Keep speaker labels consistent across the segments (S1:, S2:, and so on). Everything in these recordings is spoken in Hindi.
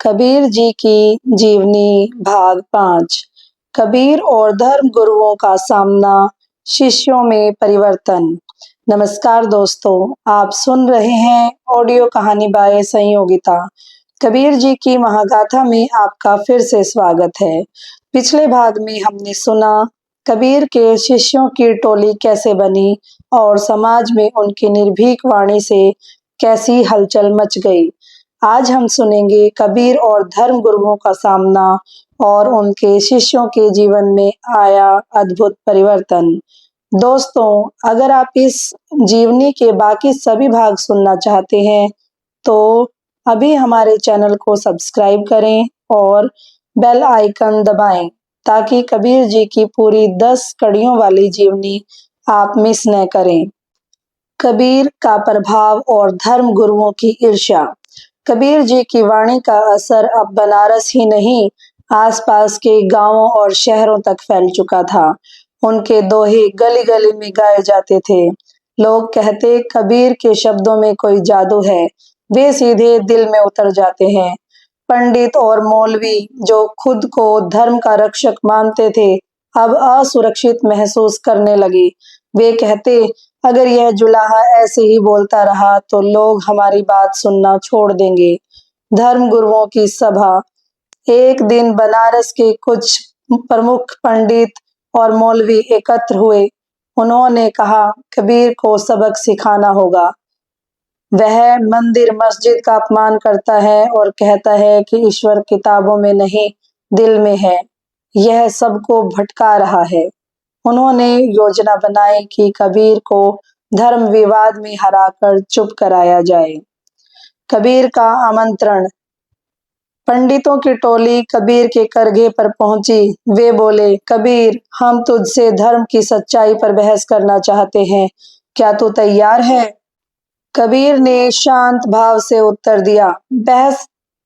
S1: कबीर जी की जीवनी भाग 5। कबीर और धर्म गुरुओं का सामना, शिष्यों में परिवर्तन। नमस्कार दोस्तों, आप सुन रहे हैं ऑडियो कहानी बाय संयोगिता। कबीर जी की महागाथा में आपका फिर से स्वागत है। पिछले भाग में हमने सुना कबीर के शिष्यों की टोली कैसे बनी और समाज में उनकी निर्भीक वाणी से कैसी हलचल मच गई। आज हम सुनेंगे कबीर और धर्म गुरुओं का सामना और उनके शिष्यों के जीवन में आया अद्भुत परिवर्तन। दोस्तों, अगर आप इस जीवनी के बाकी सभी भाग सुनना चाहते हैं तो अभी हमारे चैनल को सब्सक्राइब करें और बेल आइकन दबाएं ताकि कबीर जी की पूरी 10 कड़ियों वाली जीवनी आप मिस न करें। कबीर का प्रभाव और धर्म गुरुओं की ईर्ष्या। कबीर जी की वाणी का असर अब बनारस ही नहीं, आसपास के गांवों और शहरों तक फैल चुका था। उनके दोहे गली गली में गाए जाते थे। लोग कहते कबीर के शब्दों में कोई जादू है, वे सीधे दिल में उतर जाते हैं। पंडित और मौलवी जो खुद को धर्म का रक्षक मानते थे, अब असुरक्षित महसूस करने लगे। वे कहते अगर यह जुलाहा ऐसे ही बोलता रहा तो लोग हमारी बात सुनना छोड़ देंगे। धर्म गुरुओं की सभा। एक दिन बनारस के कुछ प्रमुख पंडित और मौलवी एकत्र हुए। उन्होंने कहा कबीर को सबक सिखाना होगा। वह मंदिर मस्जिद का अपमान करता है और कहता है कि ईश्वर किताबों में नहीं दिल में है। यह सबको भटका रहा है। उन्होंने योजना बनाई कि कबीर को धर्म विवाद में हराकर चुप कराया जाए। कबीर का आमंत्रण। पंडितों की टोली कबीर के करघे पर पहुंची। वे बोले, कबीर, हम तुझसे धर्म की सच्चाई पर बहस करना चाहते हैं, क्या तू तैयार है? कबीर ने शांत भाव से उत्तर दिया, बहस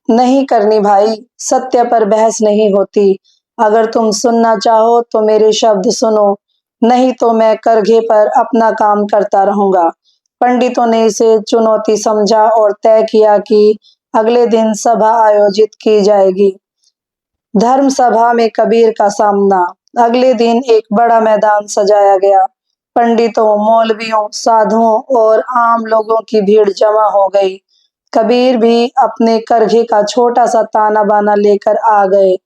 S1: नहीं करनी भाई, सत्य पर बहस नहीं होती। अगर तुम सुनना चाहो तो मेरे शब्द सुनो, नहीं तो मैं करघे पर अपना काम करता रहूंगा। पंडितों ने इसे चुनौती समझा और तय किया कि अगले दिन सभा आयोजित की जाएगी। धर्म सभा में कबीर का सामना। अगले दिन एक बड़ा मैदान सजाया गया। पंडितों, मौलवियों, साधुओं और आम लोगों की भीड़ जमा हो गई। कबीर भी अपने करघे का छोटा सा ताना बाना लेकर आ गए।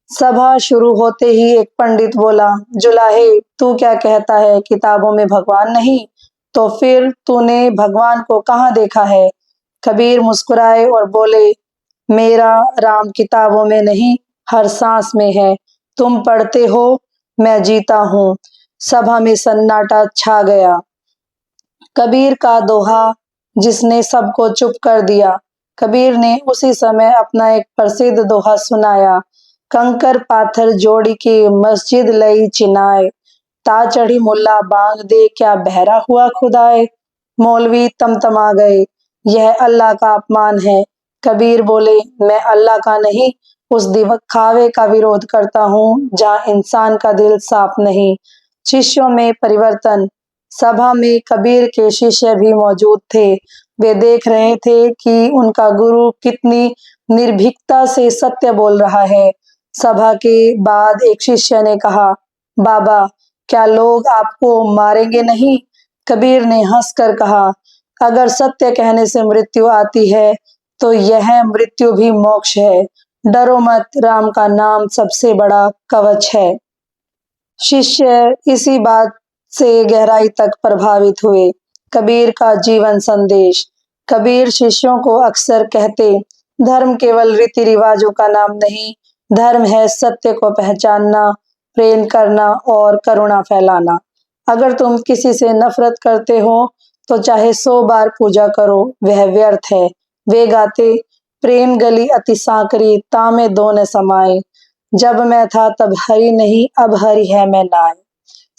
S1: सभा शुरू होते ही एक पंडित बोला, जुलाहे, तू क्या कहता है, किताबों में भगवान नहीं? तो फिर तूने भगवान को कहाँ देखा है? कबीर मुस्कुराए और बोले, मेरा राम किताबों में नहीं, हर सांस में है। तुम पढ़ते हो, मैं जीता हूँ। सभा में सन्नाटा छा गया। कबीर का दोहा जिसने सबको चुप कर दिया। कबीर ने उसी समय अपना एक प्रसिद्ध दोहा सुनाया, कंकर पाथर जोड़ी की मस्जिद लई चिनाए, ता चढ़ी मुल्ला बांग दे क्या बहरा हुआ खुदाए। मौलवी तमतमा गए, यह अल्लाह का अपमान है। कबीर बोले, मैं अल्लाह का नहीं, उस दिखावे का विरोध करता हूँ जहाँ इंसान का दिल साफ नहीं। शिष्यों में परिवर्तन। सभा में कबीर के शिष्य भी मौजूद थे। वे देख रहे थे कि उनका गुरु कितनी निर्भीकता से सत्य बोल रहा है। सभा के बाद एक शिष्य ने कहा, बाबा, क्या लोग आपको मारेंगे नहीं? कबीर ने हंसकर कहा, अगर सत्य कहने से मृत्यु आती है तो यह मृत्यु भी मोक्ष है। डरो मत, राम का नाम सबसे बड़ा कवच है। शिष्य इसी बात से गहराई तक प्रभावित हुए। कबीर का जीवन संदेश। कबीर शिष्यों को अक्सर कहते, धर्म केवल रीति रिवाजों का नाम नहीं, धर्म है सत्य को पहचानना, प्रेम करना और करुणा फैलाना। अगर तुम किसी से नफरत करते हो तो चाहे 100 बार पूजा करो, वह व्यर्थ है। वे गाते, प्रेम गली अति सांकरी, तामे दो न समाए, जब मैं था तब हरि नहीं, अब हरि है मैं नाय।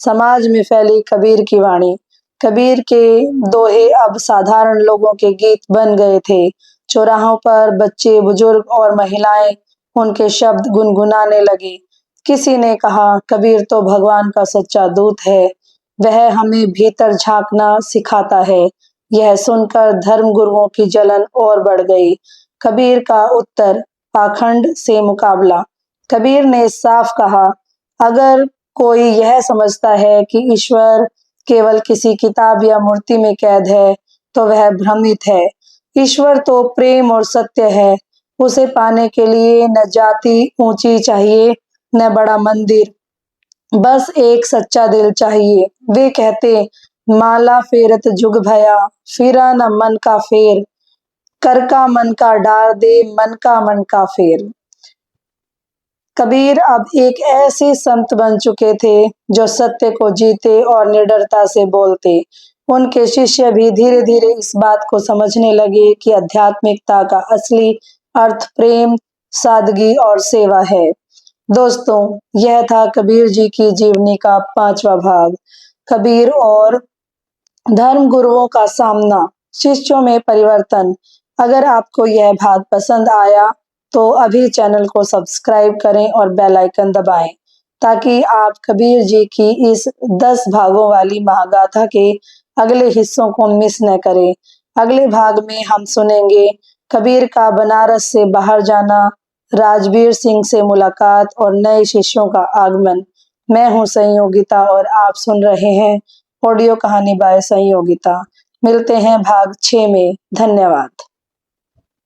S1: समाज में फैली कबीर की वाणी। कबीर के दोहे अब साधारण लोगों के गीत बन गए थे। चौराहों पर बच्चे, बुजुर्ग और महिलाएं उनके शब्द गुनगुनाने लगे। किसी ने कहा, कबीर तो भगवान का सच्चा दूत है, वह हमें भीतर झांकना सिखाता है। यह सुनकर धर्म गुरुओं की जलन और बढ़ गई। कबीर का उत्तर, पाखंड से मुकाबला। कबीर ने साफ कहा, अगर कोई यह समझता है कि ईश्वर केवल किसी किताब या मूर्ति में कैद है, तो वह भ्रमित है। ईश्वर तो प्रेम और सत्य है। उसे पाने के लिए न जाति ऊंची चाहिए, न बड़ा मंदिर, बस एक सच्चा दिल चाहिए। वे कहते, माला फेरत जुग भया, फिरा न मन का फेर, कर का मन का डार दे, मन का फेर। कबीर अब एक ऐसे संत बन चुके थे जो सत्य को जीते और निडरता से बोलते। उनके शिष्य भी धीरे धीरे इस बात को समझने लगे कि आध्यात्मिकता का असली अर्थ प्रेम, सादगी और सेवा है। दोस्तों, यह था कबीर जी की जीवनी का 5वां भाग। कबीर और धर्म गुरुओं का सामना, शिष्यों में परिवर्तन। अगर आपको यह भाग पसंद आया तो अभी चैनल को सब्सक्राइब करें और बेल आइकन दबाएं, ताकि आप कबीर जी की इस 10 भागों वाली महागाथा के अगले हिस्सों को मिस न करें। अगले भाग में हम सुनेंगे कबीर का बनारस से बाहर जाना, राजवीर सिंह से मुलाकात और नए शिष्यों का आगमन। मैं हूं संयोगिता और आप सुन रहे हैं ऑडियो कहानी बाय संयोगिता। मिलते हैं भाग 6 में। धन्यवाद।